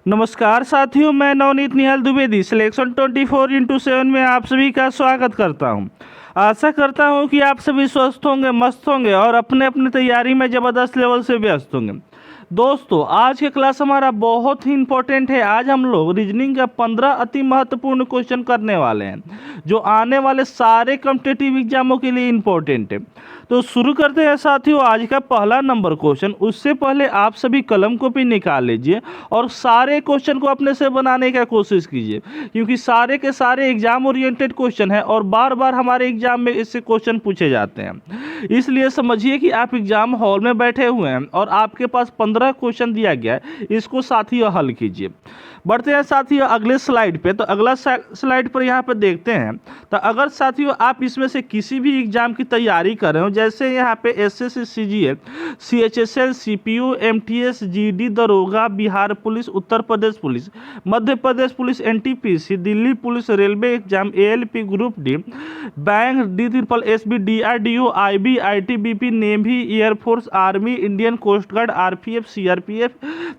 नमस्कार साथियों, मैं नवनीत निहाल द्विवेदी सिलेक्शन 24x7 में आप सभी का स्वागत करता हूं। आशा करता हूं कि आप सभी स्वस्थ होंगे, मस्त होंगे और अपने अपने तैयारी में ज़बरदस्त लेवल से व्यस्त होंगे। दोस्तों, आज के क्लास हमारा बहुत ही इम्पोर्टेंट है। आज हम लोग रीजनिंग का 15 अति महत्वपूर्ण क्वेश्चन करने वाले हैं, जो आने वाले सारे कॉम्पिटिटिव एग्जामों के लिए इम्पोर्टेंट है। तो शुरू करते हैं साथियों, आज का पहला नंबर क्वेश्चन। उससे पहले आप सभी कलम कॉपी निकाल लीजिए और सारे क्वेश्चन को अपने से बनाने का कोशिश कीजिए, क्योंकि सारे के सारे एग्जाम ओरिएंटेड क्वेश्चन है और बार बार हमारे एग्जाम में इससे क्वेश्चन पूछे जाते हैं। इसलिए समझिए कि आप एग्जाम हॉल में बैठे हुए हैं और आपके पास 15 क्वेश्चन दिया गया है, इसको साथियों हल कीजिए। बढ़ते हैं साथियों अगले स्लाइड पे। तो अगला स्लाइड पर यहाँ पे देखते हैं। तो अगर साथियों आप इसमें से किसी भी एग्जाम की तैयारी कर रहे हो, जैसे यहाँ पे SSC, CGL, CHSL, CPU, MTS, GD, दरोगा, Bihar police, Uttar Pradesh police, Madhya Pradesh police, NTPC, Delhi police, railway exam, ALP, group D, bank, DSSB, DRDO, IB, ITBP, navy, air force, army, Indian coast guard, RPF, CRPF,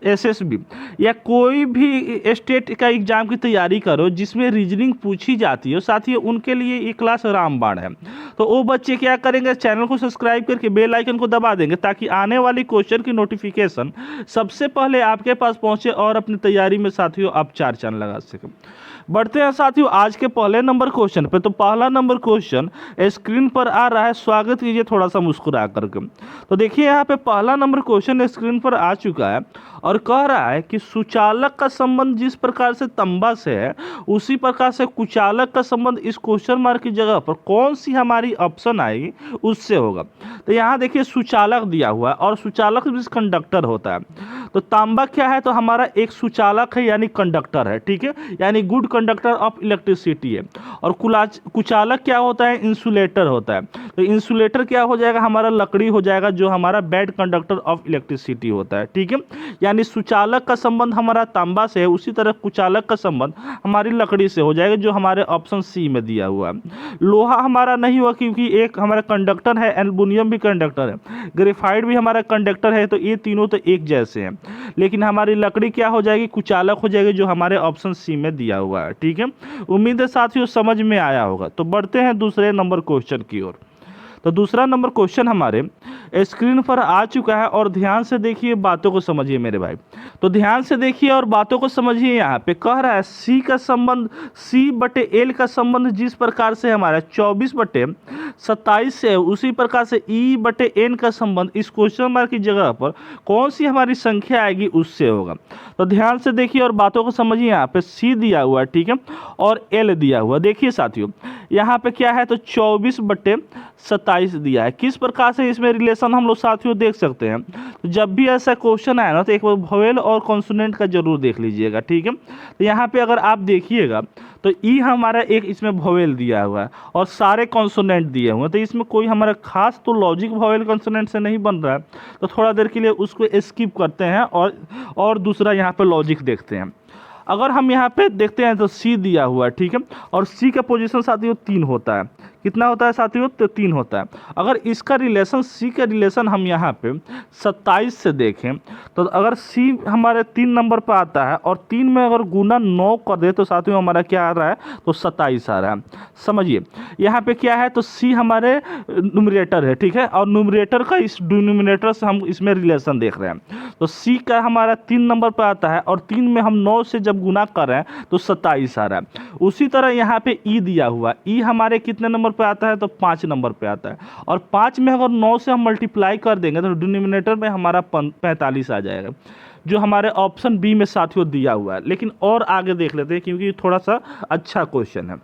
SSB या कोई भी स्टेट का exam की तैयारी करो जिसमें reasoning पूछी जाती है, साथियों उनके लिए ये क्लास रामबाण है। तो वो बच्चे क्या करेंगे, चैनल को सब्सक्राइब करके बेल आइकन को दबा देंगे, ताकि आने वाली क्वेश्चन की नोटिफिकेशन सबसे पहले आपके पास पहुंचे और अपनी तैयारी में साथियों आप 4 चांद लगा सकें। बढ़ते हैं साथियों आज के पहले नंबर क्वेश्चन पे। तो पहला नंबर क्वेश्चन स्क्रीन पर आ रहा है, स्वागत कीजिए थोड़ा सा मुस्कुरा करके। तो देखिए यहाँ पे पहला नंबर क्वेश्चन स्क्रीन पर आ चुका है और कह रहा है कि सुचालक का संबंध जिस प्रकार से तंबा से है, उसी प्रकार से कुचालक का संबंध इस क्वेश्चन मार्क की जगह पर कौन सी हमारी ऑप्शन आएगी उससे होगा। तो यहाँ देखिए सुचालक दिया हुआ है और सुचालक भी कंडक्टर होता है। तो तांबा क्या है, तो हमारा एक सुचालक है यानी कंडक्टर है, ठीक है, यानी गुड कंडक्टर ऑफ इलेक्ट्रिसिटी है। और कुचालक क्या होता है, इंसुलेटर होता है। तो इंसुलेटर क्या हो जाएगा, हमारा लकड़ी हो जाएगा, जो हमारा बैड कंडक्टर ऑफ इलेक्ट्रिसिटी होता है, ठीक है। यानी सुचालक का संबंध हमारा तांबा से है, उसी तरह कुचालक का संबंध हमारी लकड़ी से हो जाएगा, जो हमारे ऑप्शन सी में दिया हुआ है। लोहा हमारा नहीं हुआ, क्योंकि एक हमारा कंडक्टर है, एल्युमिनियम भी कंडक्टर है, ग्रेफाइट भी हमारा कंडक्टर है, तो ये तीनों तो एक जैसे हैं। लेकिन हमारी लकड़ी क्या हो जाएगी, कुचालक हो जाएगी, जो हमारे ऑप्शन सी में दिया हुआ है, ठीक है। उम्मीद है साथियों समझ में आया होगा। तो बढ़ते हैं दूसरे नंबर क्वेश्चन की ओर। तो दूसरा नंबर क्वेश्चन हमारे स्क्रीन पर आ चुका है और ध्यान से देखिए, बातों को समझिए मेरे भाई। तो ध्यान से देखिए और बातों को समझिए। यहाँ पे कह रहा है सी का संबंध, C/L का संबंध जिस प्रकार से हमारा 24/27 से है, उसी प्रकार से E/N का संबंध इस क्वेश्चन मार्क की जगह पर कौन सी हमारी संख्या आएगी उससे होगा। तो ध्यान से देखिए और बातों को समझिए। यहाँ पे C दिया हुआ है, ठीक है, और L दिया हुआ। देखिए साथियों यहाँ पे क्या है, तो 24/27 दिया है। किस प्रकार से इसमें रिलेशन हम लोग साथियों देख सकते हैं। तो जब भी ऐसा क्वेश्चन आए ना, तो एक बार वोवेल और कॉन्सोनेंट का जरूर देख लीजिएगा, ठीक है। तो यहाँ पे अगर आप देखिएगा तो ई हमारा एक इसमें वोवेल दिया हुआ है और सारे कॉन्सोनेंट दिए हुए हैं। तो इसमें कोई हमारा खास तो लॉजिक वोवेल कॉन्सोनेंट से नहीं बन रहा है, तो थोड़ा देर के लिए उसको स्किप करते हैं और दूसरा यहाँ पे लॉजिक देखते हैं। अगर हम यहाँ पे देखते हैं तो सी दिया हुआ है, ठीक है, और सी का पोजीशन साथियों 3 होता है। कितना होता है साथियों, तो 3 होता है। अगर इसका रिलेशन, सी का रिलेशन हम यहाँ पे 27 से देखें, तो अगर सी हमारे 3 नंबर पर आता है और 3 में अगर गुना 9 कर दे, तो साथियों हमारा क्या आ रहा है, तो 27 आ रहा है। समझिए यहाँ पे क्या है, तो सी हमारे न्यूमरेटर है, ठीक है, और न्यूमरेटर का इस डिनोमिनेटर से हम इसमें रिलेशन देख रहे हैं। तो सी का हमारा 3 नंबर पर आता है और 3 में हम 9 से जब गुना कर रहे हैं तो 27 आ रहा है। उसी तरह यहाँ पे ई दिया हुआ, ई हमारे कितने नंबर पे आता है, तो 5 नंबर पे आता है। और 5 में अगर 9 से हम मल्टीप्लाई कर देंगे तो डिनोमिनेटर में हमारा 45 आ जाएगा, जो हमारे ऑप्शन बी में साथियों दिया हुआ है। लेकिन और आगे देख लेते हैं, क्योंकि थोड़ा सा अच्छा क्वेश्चन है।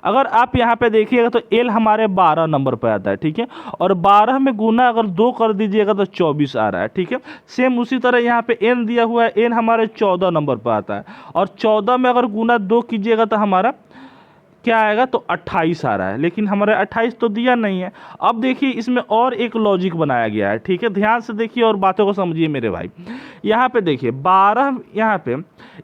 अगर आप यहाँ पे देखिएगा तो एल हमारे 12 नंबर पर आता है, ठीक है, और 12 में गुना अगर 2 कर दीजिएगा तो 24 आ रहा है, ठीक है। सेम उसी तरह यहाँ पे एन दिया हुआ है, एन हमारे 14 नंबर पर आता है और 14 में अगर गुना 2 कीजिएगा तो हमारा क्या आएगा, तो 28 आ रहा है, लेकिन हमारे 28 तो दिया नहीं है। अब देखिए इसमें और एक लॉजिक बनाया गया है, ठीक है, ध्यान से देखिए और बातों को समझिए मेरे भाई। यहाँ पे देखिए 12, यहाँ पे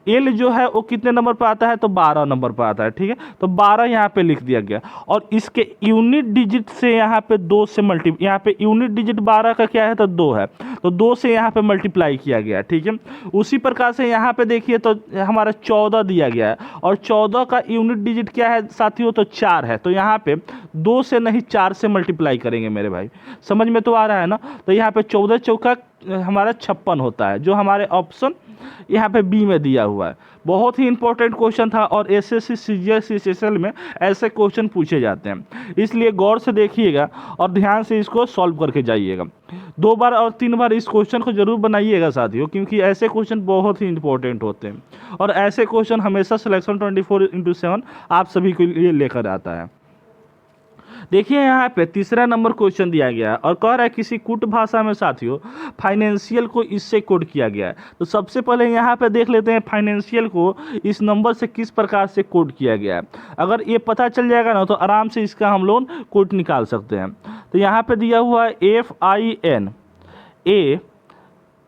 एल जो है वो कितने नंबर पर आता है, तो 12 नंबर पर आता है, ठीक है, तो 12 यहाँ पे लिख दिया गया और इसके यूनिट डिजिट से यहाँ पे 2 से यहाँ पे यूनिट डिजिट 12 का क्या है, तो 2 है, तो 2 से यहाँ पे मल्टीप्लाई किया गया, ठीक है। उसी प्रकार से यहाँ पे देखिए तो हमारा 14 दिया गया है और 14 का यूनिट डिजिट क्या है साथियों, तो 4 है, तो यहाँ पे 2 से नहीं 4 से मल्टीप्लाई करेंगे मेरे भाई, समझ में तो आ रहा है ना। तो यहाँ पे 14 चौका हमारा 56 होता है, जो हमारे ऑप्शन यहाँ पे बी में दिया हुआ है। बहुत ही इंपॉर्टेंट क्वेश्चन था और एसएससी सीजीएल सीएसएल में ऐसे क्वेश्चन पूछे जाते हैं, इसलिए गौर से देखिएगा और ध्यान से इसको सॉल्व करके जाइएगा। 2 बार और 3 बार इस क्वेश्चन को जरूर बनाइएगा साथियों, क्योंकि ऐसे क्वेश्चन बहुत ही इंपॉर्टेंट होते हैं और ऐसे क्वेश्चन हमेशा सिलेक्शन 24/7 आप सभी के लिए लेकर आता है। देखिए यहाँ पे तीसरा नंबर क्वेश्चन दिया गया है और कह रहा है किसी कूट भाषा में साथियों फाइनेंशियल को इससे कोड किया गया है। तो सबसे पहले यहाँ पे देख लेते हैं फाइनेंशियल को इस नंबर से किस प्रकार से कोड किया गया है। अगर ये पता चल जाएगा ना तो आराम से इसका हम लोग कोड निकाल सकते हैं। तो यहाँ पे दिया हुआ है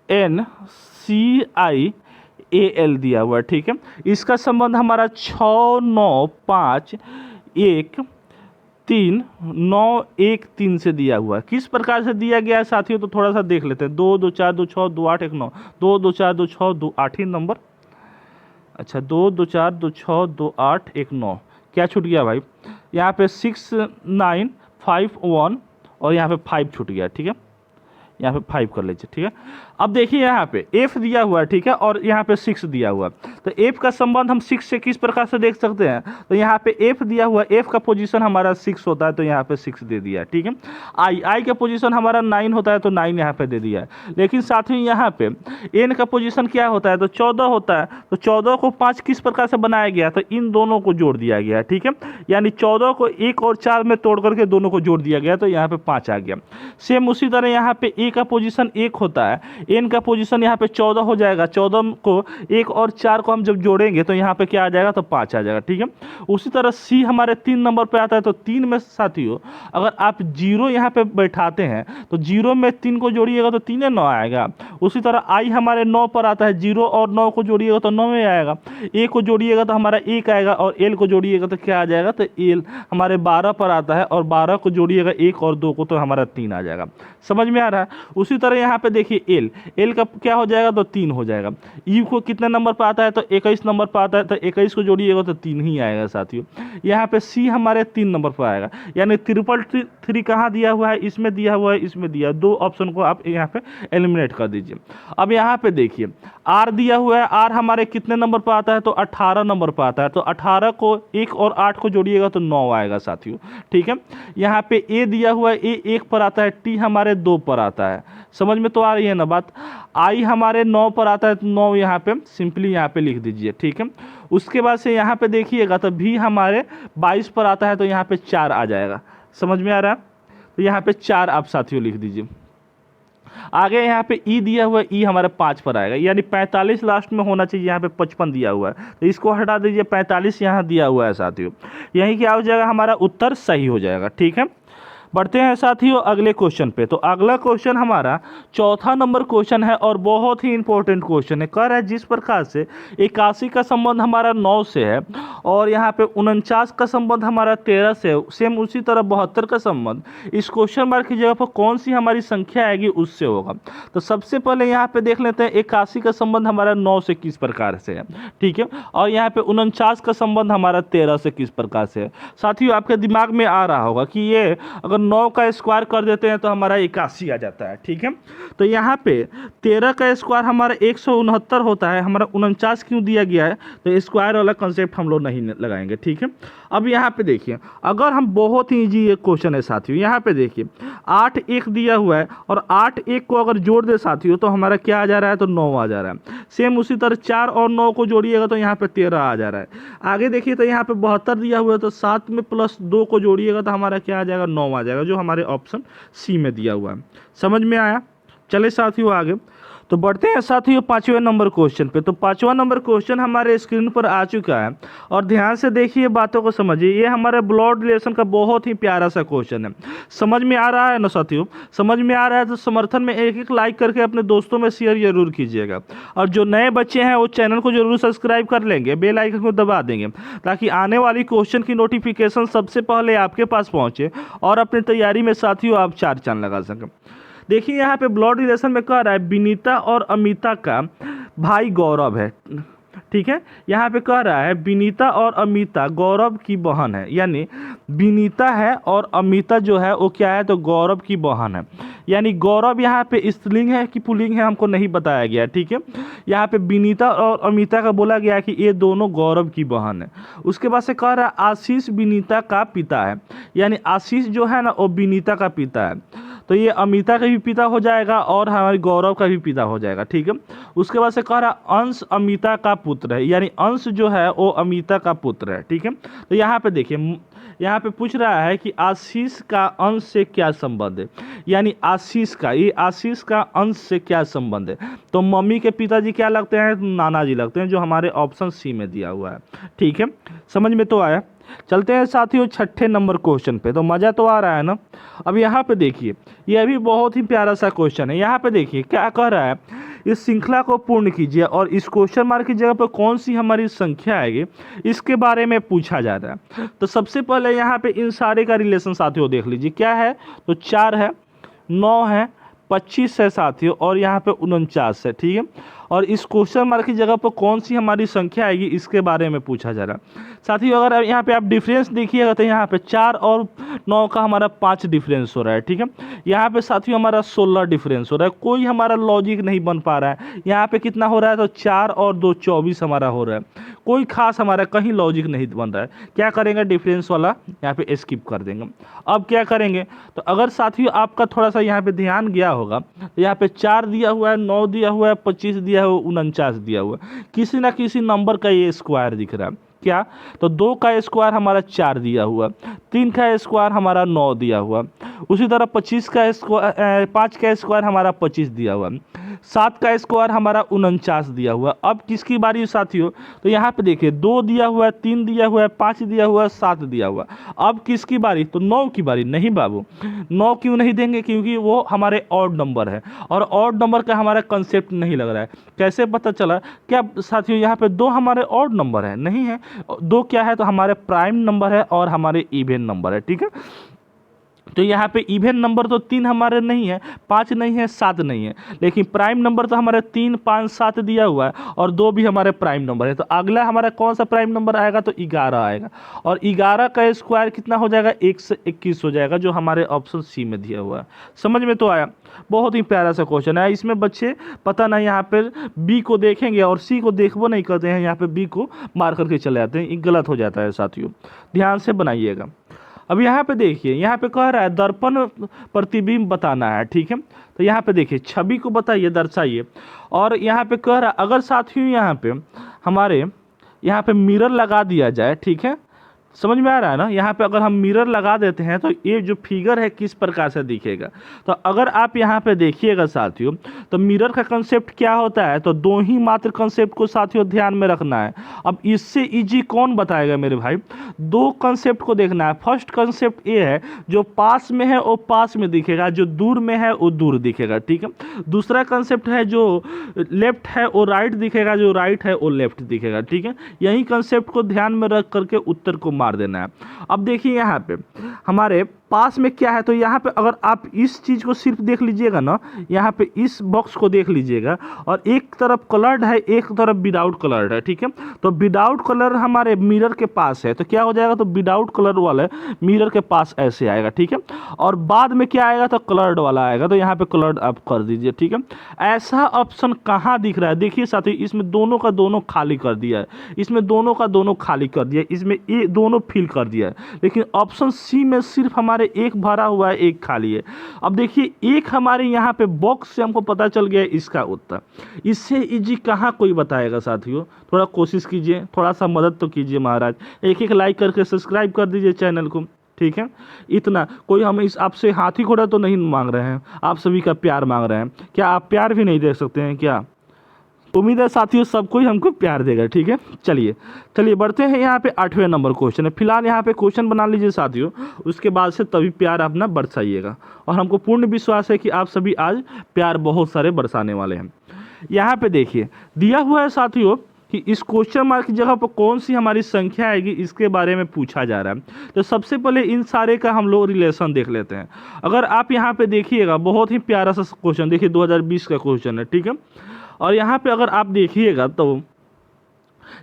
FINANCIAL दिया हुआ है, ठीक है। इसका संबंध हमारा 69513 से दिया हुआ है। किस प्रकार से दिया गया है साथियों, तो थोड़ा सा देख लेते हैं। 2 2 4 2 6 2 8 1 9, 2 2 4 2 6 2 8 ही नंबर, अच्छा 2 2 4 2 6 2 8 1 9, क्या छूट गया भाई, यहाँ पे 6951 और यहाँ पे 5 छूट गया, ठीक है, यहाँ पे 5 कर लीजिए, ठीक है। अब देखिए यहाँ पे F दिया हुआ है, ठीक है, और यहाँ पे 6 दिया हुआ है। तो F का संबंध हम 6 से किस प्रकार से देख सकते हैं, तो यहाँ पे F दिया हुआ है, F का पोजीशन हमारा 6 होता है तो यहाँ पे 6 दे दिया है, ठीक है। I का पोजीशन हमारा 9 होता है तो 9 यहाँ पे दे दिया है। लेकिन साथ ही यहाँ पे N का पोजीशन क्या होता है, तो 14 होता है, तो 14 को 5 किस प्रकार से बनाया गया, तो इन दोनों को जोड़ दिया गया है, ठीक है, यानी 14 को 1 और 4 में तोड़ करके दोनों को जोड़ दिया गया तो यहाँ पे 5 आ गया। सेम उसी तरह यहाँ पे A का पोजीशन 1 होता है, N का पोजीशन यहाँ पे 14 हो जाएगा, 14 को 1 और 4 को हम जब जोड़ेंगे तो यहाँ पे क्या आ जाएगा, तो 5 आ जाएगा, ठीक है। उसी तरह C हमारे 3 नंबर पे आता है, तो 3 में साथियों अगर आप 0 यहाँ पे बैठाते हैं तो 0 में 3 को जोड़िएगा तो 3 9 आएगा। उसी तरह I हमारे 9 पर आता है, 0 और 9 को जोड़िएगा तो 9 में आएगा, A को जोड़िएगा तो हमारा 1 आएगा और L को जोड़िएगा तो क्या आ जाएगा, तो L हमारे 12 पर आता है और 12 को जोड़िएगा 1 और 2 को तो हमारा 3 आ जाएगा। समझ में आ रहा है। उसी तरह यहाँ पे देखिए L का क्या हो जाएगा, तो 3 हो जाएगा। U को कितने नंबर पर आता है, तो 21 नंबर पर आता है, तो 21 को जोड़िएगा तो 3 ही आएगा साथियों। यहाँ पे C हमारे 3 नंबर पर आएगा, यानी 333 कहाँ दिया हुआ है, इसमें दिया हुआ है, इसमें दिया है। 2 ऑप्शन को आप यहाँ पे एलिमिनेट कर दीजिए। अब यहाँ पे देखिए R दिया हुआ है, R हमारे कितने नंबर पर आता है, तो 18 नंबर पर आता है, तो 18 को 1 और 8 को जोड़िएगा तो 9 आएगा साथियों, ठीक है। यहाँ पे A दिया हुआ है, A 1 पर आता है, T हमारे 2 पर आता है। समझ में तो आ रही है ना बात। I हमारे 9 पर आता है, तो 9 यहाँ पे सिंपली यहाँ पे लिख दीजिए, ठीक है। उसके बाद से यहाँ पे देखिएगा तो V हमारे 22 पर आता है, तो यहाँ पे 4 आ जाएगा। समझ में आ रहा है, तो यहाँ पे 4 आप साथियों लिख दीजिए। आगे यहाँ पे E दिया हुआ है, E हमारे 5 पर आएगा, यानी 45 लास्ट में होना चाहिए, यहाँ पे 55 दिया हुआ है, तो इसको हटा दीजिए, 45 यहाँ दिया हुआ है साथियों। यही क्या हो जाएगा, हमारा उत्तर सही हो जाएगा, ठीक है। बढ़ते हैं साथियों अगले क्वेश्चन पे। तो अगला क्वेश्चन हमारा चौथा नंबर क्वेश्चन है और बहुत ही इंपॉर्टेंट क्वेश्चन है। कह रहा है जिस प्रकार से 81 का संबंध हमारा 9 से है और यहाँ पे 49 का संबंध हमारा 13 से है, सेम उसी तरह 72 का संबंध इस क्वेश्चन मार्क की जगह पर कौन सी हमारी संख्या आएगी उससे होगा। तो सबसे पहले यहाँ पे देख लेते हैं 81 का संबंध हमारा 9 से किस प्रकार से है, ठीक है, और यहाँ पे 49 का संबंध हमारा 13 से किस प्रकार से है। साथियों आपके दिमाग में आ रहा होगा कि ये अगर 9 का स्क्वायर कर देते हैं तो हमारा 81 आ जाता है, ठीक है। तो यहाँ पे 13 का स्क्वायर हमारा 169 होता है, हमारा 49 क्यों दिया गया है, तो स्क्वायर वाला कंसेप्ट हम लोग नहीं लगाएंगे, ठीक है। अब यहाँ पे देखिए अगर हम बहुत ही ईजी एक क्वेश्चन है साथियों, यहाँ पे देखिए 8 1 दिया हुआ है और 8 1 को अगर जोड़ दे साथियों तो हमारा क्या आ जा रहा है, तो 9 आ जा रहा है। सेम उसी तरह 4 और 9 को जोड़िएगा तो यहाँ पे 13 आ जा रहा है। आगे देखिए तो यहाँ पे 72 दिया हुआ है, तो 7 में प्लस 2 को जोड़िएगा तो हमारा क्या आ जाएगा, 9 आ जाएगा, जो हमारे ऑप्शन सी में दिया हुआ है। समझ में आया। चले साथियों आगे। तो बढ़ते हैं साथियों 5वें नंबर क्वेश्चन पे। तो 5वां नंबर क्वेश्चन हमारे स्क्रीन पर आ चुका है और ध्यान से देखिए, बातों को समझिए। ये हमारे ब्लड रिलेशन का बहुत ही प्यारा सा क्वेश्चन है। समझ में आ रहा है ना साथियों? समझ में आ रहा है तो समर्थन में एक एक लाइक करके अपने दोस्तों में शेयर जरूर कीजिएगा। और जो नए बच्चे हैं वो चैनल को जरूर सब्सक्राइब कर लेंगे, बेल आइकन को दबा देंगे, ताकि आने वाली क्वेश्चन की नोटिफिकेशन सबसे पहले आपके पास पहुंचे और अपनी तैयारी में साथियों आप 4 चांद लगा सकें। देखिए यहाँ पे ब्लड रिलेशन में कह रहा है विनीता और अमिता का भाई गौरव है। ठीक है, यहाँ पे कह रहा है विनीता और अमिता गौरव की बहन है, यानी विनीता है और अमिता जो है वो क्या है, तो गौरव की बहन है। यानी गौरव यहाँ पे स्त्रीलिंग है कि पुल्लिंग है हमको नहीं बताया गया। ठीक है, यहाँ पे विनीता और अमिता का बोला गया कि ये दोनों गौरव की बहन है। उसके बाद से कह रहा है आशीष विनीता का पिता है, यानी आशीष जो है ना वो विनीता का पिता है। तो ये अमिता का भी पिता हो जाएगा और हमारे गौरव का भी पिता हो जाएगा। ठीक है, उसके बाद से कह रहा अंश अमिता का पुत्र है, यानी अंश जो है वो अमिता का पुत्र है। ठीक है, तो यहाँ पे देखिए, यहाँ पे पूछ रहा है कि आशीष का अंश से क्या संबंध है, यानी आशीष का अंश से क्या संबंध है। तो मम्मी के पिताजी क्या लगते हैं, नाना जी लगते हैं, जो हमारे ऑप्शन सी में दिया हुआ है। ठीक है, समझ में तो आया। चलते हैं साथियों 6ठे नंबर क्वेश्चन पे। तो मज़ा तो आ रहा है ना? अब यहाँ पे देखिए, यह भी बहुत ही प्यारा सा क्वेश्चन है। यहाँ पे देखिए क्या कह रहा है, इस श्रृंखला को पूर्ण कीजिए और इस क्वेश्चन मार्क की जगह पर कौन सी हमारी संख्या आएगी इसके बारे में पूछा जा रहा है। तो सबसे पहले यहाँ पे इन सारे का रिलेशन साथियों देख लीजिए, क्या है, तो 4 है, 9 है, 25 है साथियों, और यहाँ पे 49 है। ठीक है, और इस क्वेश्चन मार्क की जगह पर कौन सी हमारी संख्या आएगी इसके बारे में पूछा जा रहा है। साथियों अगर यहाँ पे आप डिफरेंस देखिएगा तो यहाँ पे 4 और 9 का हमारा 5 डिफरेंस हो रहा है। ठीक है, यहाँ पे साथियों हमारा 16 डिफरेंस हो रहा है। कोई हमारा लॉजिक नहीं बन पा रहा है। यहाँ पे कितना हो रहा है, तो 4 और 2 24 हमारा हो रहा है। कोई खास हमारा कहीं लॉजिक नहीं बन रहा है। क्या करेंगे, डिफरेंस वाला यहाँ पे स्किप कर देंगे। अब क्या करेंगे, तो अगर साथियों आपका थोड़ा सा यहाँ पे ध्यान गया होगा तो यहाँ पे 4 दिया हुआ है, 9 दिया हुआ है, 25 दिया हुआ है, 49 दिया हुआ है। किसी ना किसी नंबर का ये स्क्वायर दिख रहा है। क्या, तो 2 का स्क्वायर हमारा 4 दिया हुआ, 3 का स्क्वायर हमारा 9 दिया हुआ, उसी तरह 25 का स्क्वायर 5 का स्क्वायर हमारा 25 दिया हुआ, 7 का स्क्वायर हमारा 49 दिया हुआ। अब किसकी बारी साथियों, तो यहाँ पे देखिए 2 दिया हुआ है, 3 दिया हुआ है, 5 दिया हुआ है, 7 दिया हुआ। अब किसकी बारी, तो 9 की बारी। नहीं बाबू, 9 क्यों नहीं देंगे, क्योंकि वो हमारे ऑड नंबर है और ऑड नंबर का हमारा कंसेप्ट नहीं लग रहा है। कैसे पता चला, क्या साथियों यहाँ पे 2 हमारे ऑड नंबर है, नहीं है। 2 क्या है, तो हमारे प्राइम नंबर है और हमारे इवन नंबर है। ठीक है, तो यहाँ पे इवन नंबर तो 3 हमारे नहीं है, 5 नहीं है, 7 नहीं है, लेकिन प्राइम नंबर तो हमारे 3, 5, 7 दिया हुआ है और 2 भी हमारे प्राइम नंबर है। तो अगला हमारा कौन सा प्राइम नंबर आएगा, तो 11 आएगा और 11 का स्क्वायर कितना हो जाएगा, 1 से 21 हो जाएगा, जो हमारे ऑप्शन सी में दिया हुआ है। समझ में तो आया। बहुत ही प्यारा सा क्वेश्चन है। इसमें बच्चे पता नहीं यहाँ पर बी को देखेंगे और सी को देखबो नहीं करते हैं, यहाँ पे बी को मार करके चले जाते हैं। ये गलत हो जाता है साथियों, ध्यान से बनाइएगा। अब यहाँ पे देखिए, यहाँ पे कह रहा है दर्पण प्रतिबिंब बताना है। ठीक है, तो यहाँ पे देखिए छवि को बताइए, दर्शाइए। और यहाँ पे कह रहा है अगर साथियों यहाँ पे हमारे यहाँ पे मिरर लगा दिया जाए। ठीक है, समझ में आ रहा है ना? यहाँ पे अगर हम मिरर लगा देते हैं तो ये जो फिगर है किस प्रकार से दिखेगा। तो अगर आप यहाँ पे देखिएगा साथियों, तो मिरर का कंसेप्ट क्या होता है, तो 2 ही मात्र कंसेप्ट को साथियों ध्यान में रखना है। अब इससे इजी कौन बताएगा मेरे भाई, 2 कंसेप्ट को देखना है। फर्स्ट कंसेप्ट ये है, जो पास में है वो पास में दिखेगा, जो दूर में है वो दूर दिखेगा। ठीक है, दूसरा कंसेप्ट है जो लेफ्ट है वो राइट दिखेगा, जो राइट है वो लेफ्ट दिखेगा। ठीक है, यही कंसेप्ट को ध्यान में रख करके उत्तर को मार देना है। अब देखिए यहाँ पे हमारे पास में क्या है, तो यहाँ पे अगर आप इस चीज़ को सिर्फ देख लीजिएगा ना, यहाँ पे इस बॉक्स को देख लीजिएगा और एक तरफ कलर्ड है, एक तरफ विदाउट कलर्ड है। ठीक है, तो विदाउट कलर हमारे मिरर के पास है, तो क्या हो जाएगा, तो विदाउट कलर वाला मिरर के पास ऐसे आएगा। ठीक है, और बाद में क्या आएगा, तो कलर्ड वाला आएगा, तो यहाँ पे कलर्ड आप कर दीजिए। ठीक है, ऐसा ऑप्शन कहाँ दिख रहा है, देखिए साथियों इसमें दोनों का दोनों खाली कर दिया है, इसमें दोनों का दोनों खाली कर दिया है, इसमें ये दोनों फिल कर दिया है, लेकिन ऑप्शन सी में सिर्फ हमारे एक भरा हुआ है, एक खाली है। अब देखिए एक हमारे यहाँ पे बॉक्स से हमको पता चल गया इसका उत्तर। इससे इजी कहाँ कोई बताएगा साथियों, थोड़ा कोशिश कीजिए, थोड़ा सा मदद तो कीजिए महाराज। एक एक लाइक करके सब्सक्राइब कर दीजिए चैनल को। ठीक है। इतना कोई हम इस आपसे हाथी घोड़ा तो नहीं मांग रहे हैं, आप सभी का प्यार मांग रहे हैं। क्या आप प्यार भी नहीं दे सकते हैं क्या? उम्मीद है साथियों सब कोई हमको प्यार देगा, ठीक है। चलिए बढ़ते हैं यहाँ पे 8वें नंबर क्वेश्चन है। फिलहाल यहाँ पे क्वेश्चन बना लीजिए साथियों, उसके बाद से तभी प्यार अपना बरसाइएगा, और हमको पूर्ण विश्वास है कि आप सभी आज प्यार बहुत सारे बरसाने वाले हैं। यहाँ पे देखिए दिया हुआ है साथियों कि इस क्वेश्चन मार्क की जगह पर कौन सी हमारी संख्या आएगी, इसके बारे में पूछा जा रहा है। तो सबसे पहले इन सारे का हम लोग रिलेशन देख लेते हैं। अगर आप यहाँ पे देखिएगा, बहुत ही प्यारा सा क्वेश्चन, देखिए 2020 का क्वेश्चन है, ठीक है। और यहाँ पे अगर आप देखिएगा तो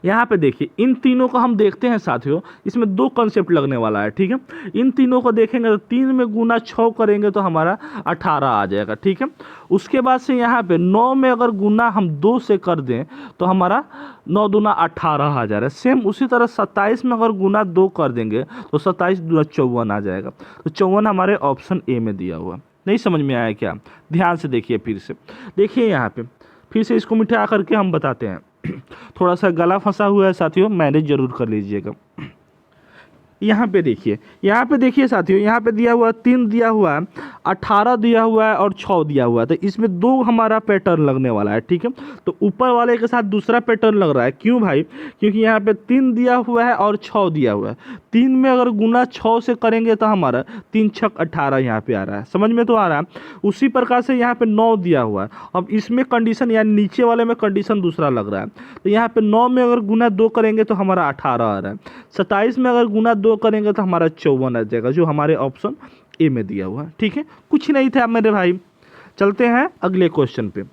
यहाँ पे देखिए इन तीनों को हम देखते हैं साथियों, इसमें दो कंसेप्ट लगने वाला है, ठीक है। इन तीनों को देखेंगे तो 3 में गुना 6 करेंगे तो हमारा 18 आ जाएगा, ठीक है। उसके बाद से यहाँ पे 9 में अगर गुना हम 2 से कर दें तो हमारा 9 दूना 18 आ जा रहा है। सेम उसी तरह 27 में अगर गुना 2 कर देंगे तो 27 दूना 54 आ जाएगा। तो 54 हमारे ऑप्शन ए में दिया हुआ। नहीं समझ में आया क्या? ध्यान से देखिए, फिर से देखिए, यहाँ पे फिर से इसको मिठा करके हम बताते हैं। थोड़ा सा गला फंसा हुआ है साथियों, मैनेज जरूर कर लीजिएगा। यहाँ पे देखिए साथियों, यहाँ पे दिया हुआ 3 दिया हुआ है, 18 दिया हुआ है और 6 दिया हुआ है। तो इसमें 2 हमारा पैटर्न लगने वाला है, ठीक है। तो ऊपर वाले के साथ दूसरा पैटर्न लग रहा है। क्यों भाई? क्योंकि यहाँ पे 3 दिया हुआ है और 6 दिया हुआ है। 3 में अगर गुना 6 से करेंगे तो हमारा 3 छक 18 यहाँ पे आ रहा है। समझ में तो आ रहा है। उसी प्रकार से यहाँ पे 9 दिया हुआ है। अब इसमें कंडीशन, यानी नीचे वाले में कंडीशन दूसरा लग रहा है। तो यहाँ पे 9 में अगर गुना 2 करेंगे तो हमारा 18 आ रहा है। 27 में अगर गुना 2 करेंगे तो हमारा 54 आ जाएगा, जो हमारे ऑप्शन ए में दिया हुआ है, ठीक है। कुछ नहीं था मेरे भाई। चलते हैं अगले क्वेश्चन पे।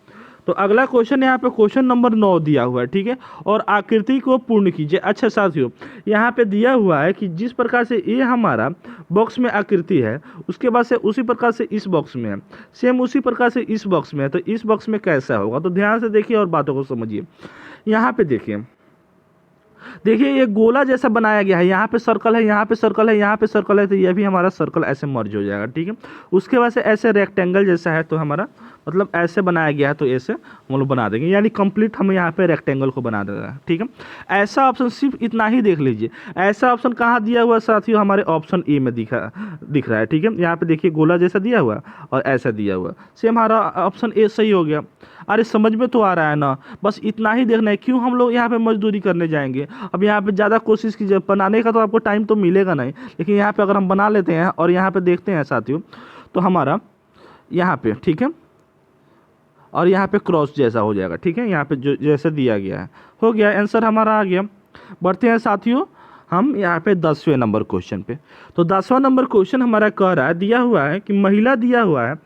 तो अगला क्वेश्चन यहाँ पे क्वेश्चन नंबर 9 दिया हुआ है, ठीक है। और आकृति को पूर्ण कीजिए। अच्छा साथियों, यहाँ पे दिया हुआ है कि जिस प्रकार से ये हमारा बॉक्स में आकृति है, उसके बाद से उसी प्रकार से इस बॉक्स में है, सेम उसी प्रकार से इस बॉक्स में है। तो इस बॉक्स में कैसा होगा? तो ध्यान से देखिए और बातों को समझिए। यहाँ पे देखिए ये गोला जैसा बनाया गया है। यहाँ पे सर्कल है, यहाँ पे सर्कल है, यहाँ पे सर्कल है। तो ये भी हमारा सर्कल ऐसे मर्ज हो जाएगा, ठीक है। उसके बाद से ऐसे रेक्टेंगल जैसा है, तो हमारा मतलब ऐसे बनाया गया है, तो ऐसे हम लोग बना देंगे, यानी कंप्लीट हम यहाँ पे रेक्टेंगल को बना देगा, ठीक है। ऐसा ऑप्शन सिर्फ इतना ही देख लीजिए। ऐसा ऑप्शन कहाँ दिया हुआ साथियों? हमारे ऑप्शन ए में दिख रहा है, ठीक है। यहाँ पे देखिए गोला जैसा दिया हुआ और ऐसा दिया हुआ, सेम हमारा ऑप्शन ए सही हो गया। अरे समझ में तो आ रहा है ना? बस इतना ही देखना है। क्यों हम लोग यहाँ पे मजदूरी करने जाएंगे? अब यहाँ पे ज़्यादा कोशिश कीजिए, बनाने का तो आपको टाइम तो मिलेगा नहीं, लेकिन यहाँ पे अगर हम बना लेते हैं और यहाँ पे देखते हैं साथियों, तो हमारा यहाँ पे, ठीक है, और यहाँ पे क्रॉस जैसा हो जाएगा, ठीक है। यहाँ पे जो जैसे दिया गया है, हो गया, आंसर हमारा आ गया। बढ़ते हैं साथियों हम यहाँ पे 10वें नंबर क्वेश्चन पे। तो 10वां नंबर क्वेश्चन हमारा कह रहा है, दिया हुआ है कि महिला दिया हुआ है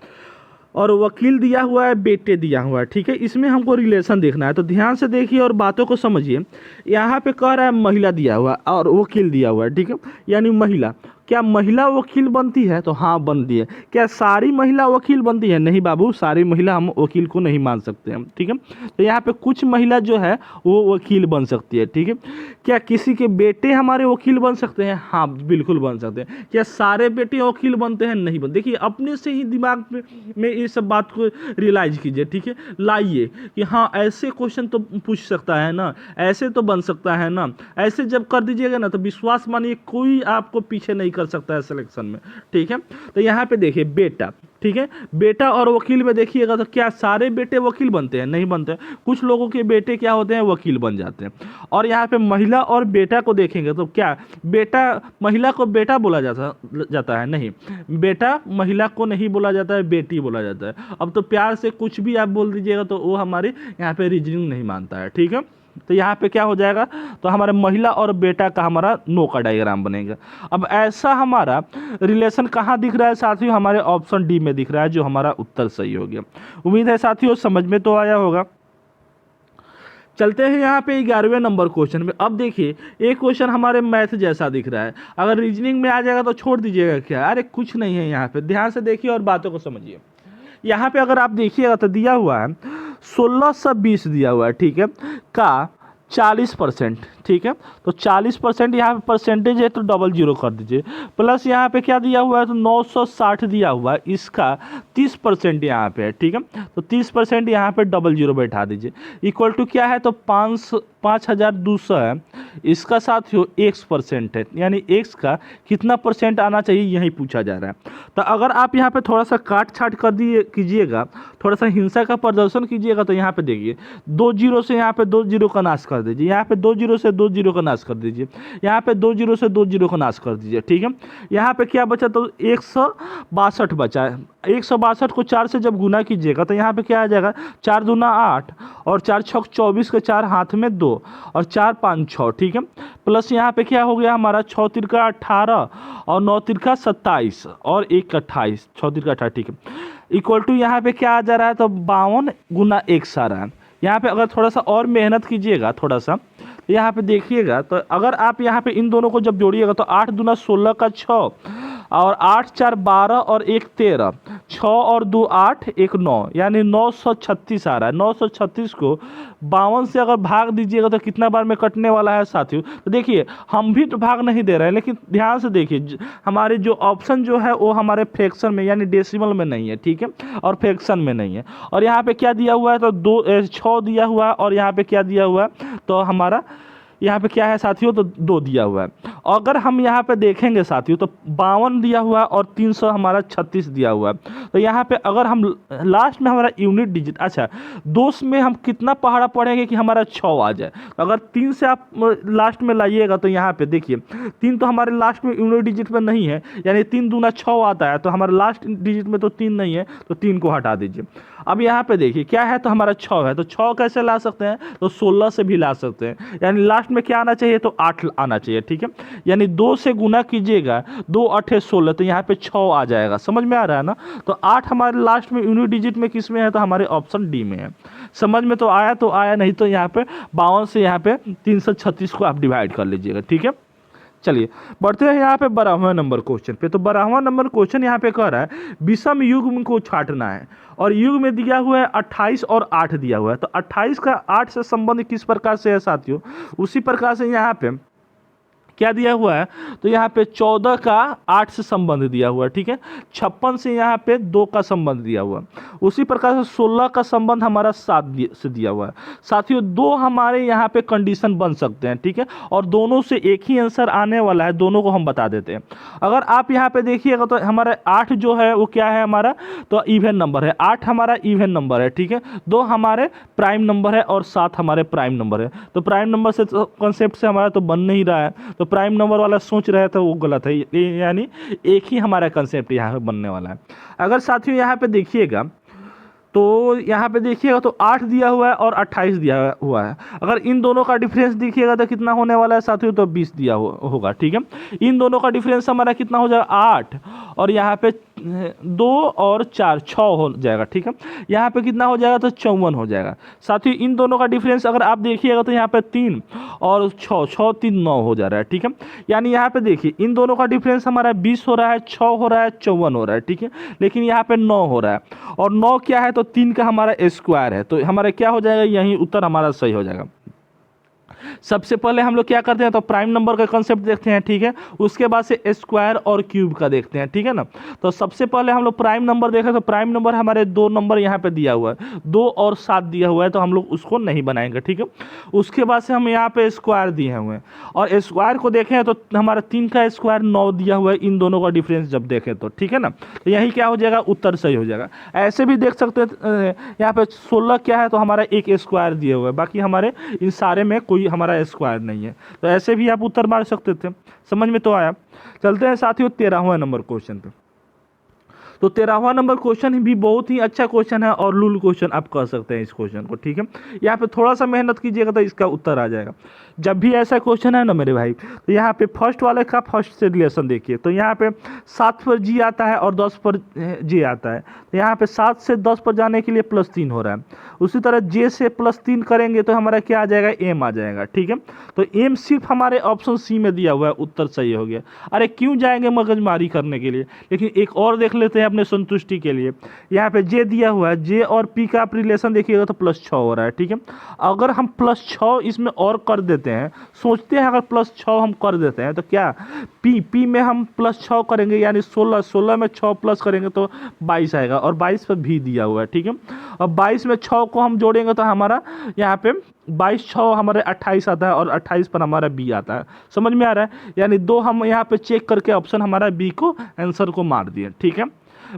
और वकील दिया हुआ है, बेटे दिया हुआ है, ठीक है। इसमें हमको रिलेशन देखना है। तो ध्यान से देखिए और बातों को समझिए। यहाँ पे कह रहा है महिला दिया हुआ और वकील दिया हुआ है, ठीक है। यानी महिला, क्या महिला वकील बनती है? तो हाँ बनती है। क्या सारी महिला वकील बनती है? नहीं बाबू, सारी महिला हम वकील को नहीं मान सकते हैं, ठीक है। तो यहाँ पे कुछ महिला जो है वो वकील बन सकती है, ठीक है। क्या किसी के बेटे हमारे वकील बन सकते हैं? हाँ बिल्कुल बन सकते हैं। क्या सारे बेटे वकील बनते हैं? नहीं बनते। देखिए अपने से ही दिमाग में ये सब बात को रियलाइज कीजिए, ठीक है। लाइए कि हाँ ऐसे क्वेश्चन तो पूछ सकता है ना, ऐसे तो बन सकता है ना। ऐसे जब कर दीजिएगा ना तो विश्वास मानिए कोई आपको पीछे नहीं कर सकता है सिलेक्शन में, ठीक है। तो यहाँ पे देखिए बेटा, ठीक है, बेटा और वकील में देखिएगा तो क्या सारे बेटे वकील बनते हैं? नहीं बनते। कुछ लोगों के बेटे क्या होते हैं? वकील बन जाते हैं। और यहाँ पे महिला और बेटा को देखेंगे तो क्या बेटा महिला को बेटा बोला जाता है? नहीं, बेटा महिला को नहीं बोला जाता है, बेटी बोला जाता है। अब तो प्यार से कुछ भी आप बोल दीजिएगा तो वो हमारे यहाँ पे रीजनिंग नहीं मानता है, ठीक है। तो यहाँ पे क्या हो जाएगा? तो हमारे महिला और बेटा का हमारा नो का डायग्राम बनेगा। अब ऐसा हमारा रिलेशन कहाँ दिख रहा है साथियों? हमारे ऑप्शन डी में दिख रहा है, जो हमारा उत्तर सही हो गया। उम्मीद है साथियों समझ में तो आया होगा। चलते हैं यहाँ पे 11वें नंबर क्वेश्चन में। अब देखिए एक क्वेश्चन हमारे मैथ जैसा दिख रहा है। अगर रीजनिंग में आ जाएगा तो छोड़ दीजिएगा क्या? अरे कुछ नहीं है। यहाँ पे ध्यान से देखिए और बातों को समझिए। यहाँ पे अगर आप देखिएगा तो दिया हुआ है 1620 दिया हुआ है, ठीक है, का 40%, ठीक है। तो 40% यहाँ पे परसेंटेज है तो डबल जीरो कर दीजिए। प्लस यहाँ पे क्या दिया हुआ है? तो 960 दिया हुआ है, इसका 30% यहाँ पे है, ठीक है। तो 30% यहाँ पे डबल जीरो बैठा दीजिए। इक्वल टू क्या है? तो 5200 है, इसका साथियों x% है, यानी x का कितना परसेंट आना चाहिए यही पूछा जा रहा है। तो अगर आप यहाँ पे थोड़ा सा काट छाट कर दिए कीजिएगा, थोड़ा सा हिंसा का प्रदर्शन कीजिएगा, तो यहाँ पे देखिए 2 जीरो से यहाँ पे 2 जीरो का नाश कर दीजिए, यहाँ पे 2 जीरो से 2 जीरो का नाश कर दीजिए, यहाँ पे 2 जीरो से 2 जीरो का नाश कर दीजिए, ठीक है। यहाँ पे क्या बचा, तो 162 बचा है। 162 को 4 से जब गुना कीजिएगा तो यहाँ पे क्या आ जाएगा, 4 दूना 8 और 4 छक 24 के 4 हाथ में 2 और 4 5 6, ठीक है। प्लस यहाँ पे क्या हो गया हमारा, 6 तिरका 18 और 9 तिरका 27 और 1 28, 6 तिरका 18, ठीक है। इक्वल टू यहाँ पे क्या आ जा रहा है, तो 52 गुना 1 आ रहा है। यहाँ पे अगर थोड़ा सा और मेहनत कीजिएगा थोड़ा सा, तो यहाँ पे देखिएगा, तो अगर आप यहाँ पे इन दोनों को जब जोड़िएगा तो 8 दूना 16 का 6 और 8 4 12 और 1 13, 6 और 2 8, 1 9, यानी 936 आ रहा है। 936 को 52 से अगर भाग दीजिएगा तो कितना बार में कटने वाला है साथियों, तो देखिए हम भी तो भाग नहीं दे रहे हैं, लेकिन ध्यान से देखिए हमारे जो ऑप्शन जो है वो हमारे फ्रैक्शन में यानी डेसिमल में नहीं है, ठीक है, और फ्रैक्शन में नहीं है। और यहाँ पे क्या दिया हुआ है, तो 6 दिया हुआ है, और यहाँ पे क्या दिया हुआ है, तो हमारा यहाँ पे क्या है साथियों, तो 2 दिया हुआ है। अगर हम यहाँ पे देखेंगे साथियों तो 52 दिया हुआ है और 300 हमारा 36 दिया हुआ है। तो यहाँ पे अगर हम लास्ट में हमारा यूनिट डिजिट, अच्छा 2 में हम कितना पहाड़ा पढ़ेंगे कि हमारा 6 आ जाए। तो अगर 3 से आप लास्ट में लाइएगा तो यहाँ पे देखिए 3 तो हमारे लास्ट में यूनिट डिजिट में नहीं है, यानी 3 दूना 6 आता है, तो हमारे लास्ट डिजिट में तो 3 नहीं है, तो 3 को हटा दीजिए। अब यहाँ पे देखिए क्या है, तो हमारा 6 है, तो 6 कैसे ला सकते हैं, तो 16 से भी ला सकते हैं, यानी लास्ट में क्या आना चाहिए, तो 8 आना चाहिए, ठीक है। यानी 2 से गुना कीजिएगा, 2 8 16, तो यहाँ पे 6 आ जाएगा, समझ में आ रहा है ना। तो 8 हमारे लास्ट में यूनिट डिजिट में किस में है, तो हमारे ऑप्शन डी में है। समझ में तो आया, नहीं तो यहाँ पे 52 से यहाँ पे 336 को आप डिवाइड कर लीजिएगा, ठीक है। चलिए बढ़ते हैं यहाँ पे 12वां नंबर क्वेश्चन पे। तो 12वां नंबर क्वेश्चन यहाँ पे कह रहा है विषम युग्म को छांटना है, और युग में दिया हुआ है 28 और 8 दिया हुआ है। तो 28 का 8 से संबंध किस प्रकार से है साथियों, उसी प्रकार से यहाँ पे क्या दिया हुआ है, तो यहाँ पे 14 का 8 से संबंध दिया हुआ है, ठीक है। 56 से यहाँ पे 2 का संबंध दिया हुआ है। उसी प्रकार से 16 का संबंध हमारा 7 से दिया हुआ है। साथियों 2 हमारे यहाँ पे कंडीशन बन सकते हैं, ठीक है, और दोनों से एक ही आंसर आने वाला है, दोनों को हम बता देते हैं। अगर आप यहाँ पे देखिएगा तो हमारा 8 जो है वो क्या है हमारा, तो इवन नंबर है, 8 हमारा इवन नंबर है, ठीक है। 2 हमारे प्राइम नंबर है और 7 हमारे प्राइम नंबर है। तो प्राइम नंबर से कॉन्सेप्ट से हमारा तो बन नहीं रहा है, तो प्राइम नंबर वाला सोच रहे थे वो गलत है, यानी एक ही हमारा कंसेप्ट यहाँ पे बनने वाला है। अगर साथियों यहाँ पे देखिएगा तो यहाँ पे देखिएगा तो 8 दिया हुआ है और 28 दिया हुआ है। अगर इन दोनों का डिफरेंस देखिएगा तो कितना होने वाला है साथियों, तो 20 दिया होगा, ठीक है। इन दोनों का डिफरेंस हमारा कितना हो जाएगा, 8 और यहाँ पे 2 और 4 6 हो जाएगा, ठीक है। यहाँ पे कितना हो जाएगा, तो 54 हो जाएगा। साथियों इन दोनों का डिफरेंस अगर आप देखिएगा तो यहाँ पे 3 और 6 6 3 9 हो जा रहा है, ठीक है। यानी यहाँ पे देखिए इन दोनों का डिफरेंस हमारा 20 हो रहा है, 6 हो रहा है, 54 हो रहा है, ठीक है। लेकिन यहाँ पे 9 हो रहा है, और 9 क्या है, तो 3 का हमारा स्क्वायर है, तो हमारा क्या हो जाएगा, यही उत्तर हमारा सही हो जाएगा। सबसे पहले हम लोग क्या करते हैं, तो प्राइम नंबर का कॉन्सेप्ट देखते हैं, ठीक है। उसके बाद से स्क्वायर और क्यूब का देखते हैं, ठीक है ना। तो सबसे पहले हम लोग प्राइम नंबर देखें, तो प्राइम नंबर हमारे 2 नंबर यहाँ पे दिया हुआ है, 2 और 7 दिया हुआ है, तो हम लोग उसको नहीं बनाएंगे, ठीक है। उसके बाद से हम यहाँ पे स्क्वायर दिए हुए हैं, और स्क्वायर को देखें तो हमारा 3 का स्क्वायर 9 दिया हुआ है, इन दोनों का डिफरेंस जब देखें तो, ठीक है ना। तो यही क्या हो जाएगा, उत्तर सही हो जाएगा। ऐसे भी देख सकते हैं यहाँ पे 16 क्या है, तो हमारा 1 स्क्वायर दिया हुआ है, बाकी हमारे इन सारे में कोई हमारा स्क्वायर नहीं है। तो ऐसे भी आप उत्तर मार सकते थे, समझ में तो आया। चलते हैं साथियों 13वां नंबर क्वेश्चन पे। तो 13वां नंबर क्वेश्चन भी बहुत ही अच्छा क्वेश्चन है और लूल क्वेश्चन आप कह सकते हैं इस क्वेश्चन को, ठीक है। यहाँ पे थोड़ा सा मेहनत कीजिएगा तो इसका उत्तर आ जाएगा। जब भी ऐसा क्वेश्चन है ना मेरे भाई, तो यहाँ पे फर्स्ट वाले का फर्स्ट से रिलेशन देखिए, तो यहाँ पे 7 पर जी आता है और 10 पर जे आता है। तो यहाँ पे 7 से 10 पर जाने के लिए +3 हो रहा है। उसी तरह जे से +3 करेंगे तो हमारा क्या आ जाएगा, एम आ जाएगा, ठीक है। तो एम सिर्फ हमारे ऑप्शन सी में दिया हुआ है, उत्तर सही हो गया। अरे क्यों जाएंगे मगजमारी करने के लिए, लेकिन एक और देख लेते हैं अपने संतुष्टि के लिए। यहाँ पे जे दिया हुआ है, जे और पी का आप रिलेशन देखिएगा तो +6 हो रहा है, ठीक है। अगर हम +6 इसमें और कर देते हैं, सोचते हैं अगर +6 हम कर देते हैं तो क्या पी में हम +6 करेंगे यानी 16 में 6 प्लस करेंगे तो 22 आएगा, और 22 पर भी दिया हुआ है, ठीक है। और 22 में 6 को हम जोड़ेंगे तो हमारा यहाँ पे 22 6 हमारे 28 आता है, और 28 पर हमारा बी आता है। समझ में आ रहा है? यानी 2 हम यहाँ पे चेक करके ऑप्शन हमारा बी को आंसर को मार दिए, ठीक है।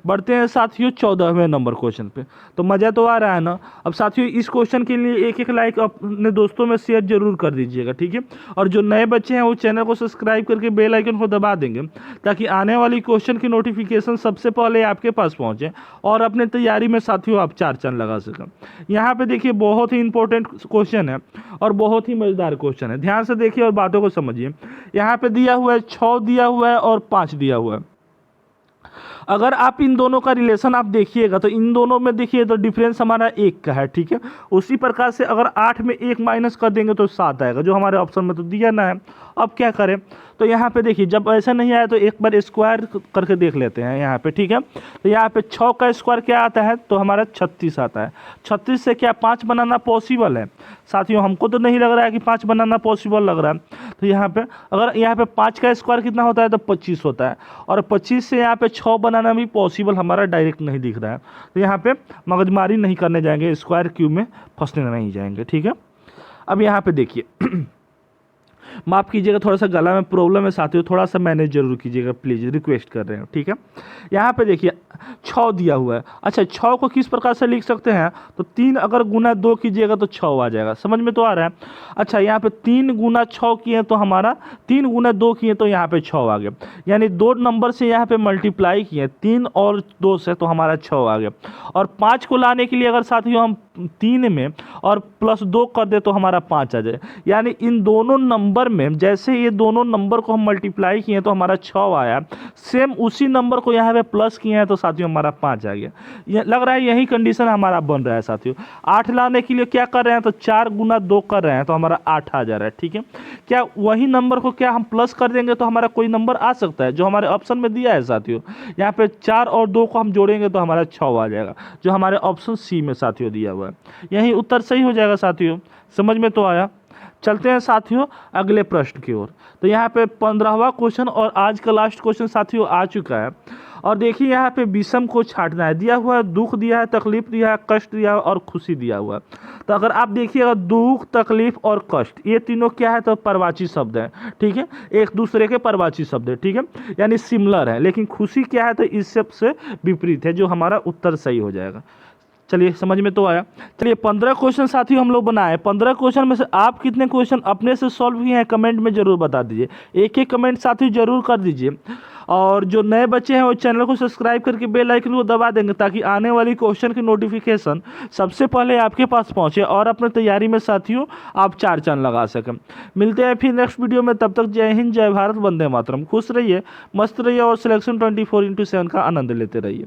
बढ़ते हैं साथियों 14वें नंबर क्वेश्चन पे। तो मज़ा तो आ रहा है ना। अब साथियों इस क्वेश्चन के लिए एक लाइक अपने दोस्तों में शेयर जरूर कर दीजिएगा, ठीक है। और जो नए बच्चे हैं वो चैनल को सब्सक्राइब करके बेल आइकन को दबा देंगे, ताकि आने वाली क्वेश्चन की नोटिफिकेशन सबसे पहले आपके पास पहुँचे और अपने तैयारी में साथियों आप 4 चांद लगा सकें। यहाँ पर देखिए बहुत ही इंपॉर्टेंट क्वेश्चन है और बहुत ही मज़ेदार क्वेश्चन है। ध्यान से देखिए और बातों को समझिए। यहाँ पर दिया हुआ है 6 दिया हुआ है और 5 दिया हुआ है। अगर आप इन दोनों का रिलेशन आप देखिएगा तो इन दोनों में देखिए तो डिफरेंस हमारा 1 का है, ठीक है। उसी प्रकार से अगर 8 में 1 माइनस कर देंगे तो 7 आएगा, जो हमारे ऑप्शन में तो दिया ना है। अब क्या करें, तो यहाँ पे देखिए जब ऐसा नहीं आया तो एक बार स्क्वायर करके देख लेते हैं यहाँ पे, ठीक है। तो यहाँ पे 6 का स्क्वायर क्या आता है, तो हमारा 36 आता है। 36 से क्या 5 बनाना पॉसिबल है साथियों? हमको तो नहीं लग रहा है कि 5 बनाना पॉसिबल लग रहा है। तो यहाँ पे अगर यहाँ पे 5 का स्क्वायर कितना होता है, तो 25 होता है, और 25 से यहाँ पे 6 बनाना भी पॉसिबल हमारा डायरेक्ट नहीं दिख रहा है। तो यहाँ पे मगजमारी नहीं करने जाएंगे, स्क्वायर क्यूब में फंसने नहीं जाएंगे, ठीक है। अब यहाँ पे देखिए माफ़ कीजिएगा, थोड़ा सा गला में प्रॉब्लम है साथियों, थोड़ा सा मैनेज जरूर कीजिएगा प्लीज़, रिक्वेस्ट कर रहे हैं, ठीक है। यहाँ पे देखिए 6 दिया हुआ है। अच्छा 6 को किस प्रकार से लिख सकते हैं, तो 3 अगर गुना 2 कीजिएगा तो 6 आ जाएगा। समझ में तो आ रहा है? अच्छा यहाँ पे 3 गुना 6 किए तो हमारा 3 गुना 2 किए तो यहाँ पे 6 आ गया, यानी 2 नंबर से यहाँ पे मल्टीप्लाई किए 3 और 2 से तो हमारा 6 आ गया। और 5 को लाने के लिए अगर साथियों हम 3 में और +2 कर दे तो हमारा 5 आ जाए, यानी इन दोनों नंबर में जैसे ये दोनों नंबर को हम मल्टीप्लाई किए तो हमारा 6 आया, सेम उसी नंबर को यहाँ पे प्लस किए हैं तो साथियों हमारा 5 आ गया। ये लग रहा है यही कंडीशन हमारा बन रहा है साथियों। 8 लाने के लिए क्या कर रहे हैं, तो 4 गुना 2 कर रहे हैं तो हमारा 8 आ जा रहा है, ठीक है। क्या वही नंबर को क्या हम प्लस कर देंगे तो हमारा कोई नंबर आ सकता है जो हमारे ऑप्शन में दिया है साथियों। यहाँ पे 4 और 2 को हम जोड़ेंगे तो हमारा 6 आ जाएगा, जो हमारे ऑप्शन सी में साथियों दिया हुआ है। यही उत्तर सही हो जाएगा साथियों। समझ में तो आया? चलते हैं साथियों अगले प्रश्न की ओर। तो यहाँ पे 15वां क्वेश्चन और आज का लास्ट क्वेश्चन साथियों आ चुका है। और देखिए यहाँ पे विषम को छांटना है, दिया हुआ है दुख दिया है, तकलीफ दिया है, कष्ट दिया है और खुशी दिया हुआ है। तो अगर आप देखिएगा दुख तकलीफ और कष्ट ये तीनों क्या है, तो परवाची शब्द है, ठीक है। एक दूसरे के परवाची शब्द है, ठीक है, यानी सिमिलर है। लेकिन खुशी क्या है, तो इस सबसे विपरीत है, जो हमारा उत्तर सही हो जाएगा। चलिए समझ में तो आया। चलिए 15 क्वेश्चन साथियों हम लोग बनाए। 15 क्वेश्चन में से आप कितने क्वेश्चन अपने से सॉल्व किए हैं कमेंट में जरूर बता दीजिए। एक एक कमेंट साथियों जरूर कर दीजिए। और जो नए बच्चे हैं वो चैनल को सब्सक्राइब करके बेल आइकन को दबा देंगे, ताकि आने वाली क्वेश्चन की नोटिफिकेशन सबसे पहले आपके पास पहुंचे और अपने तैयारी में साथियों आप 4 चांद लगा सकें। मिलते हैं फिर नेक्स्ट वीडियो में, तब तक जय हिंद, जय भारत, वंदे मातरम। खुश रहिए, मस्त रहिए और सिलेक्शन 24/7 का आनंद लेते रहिए।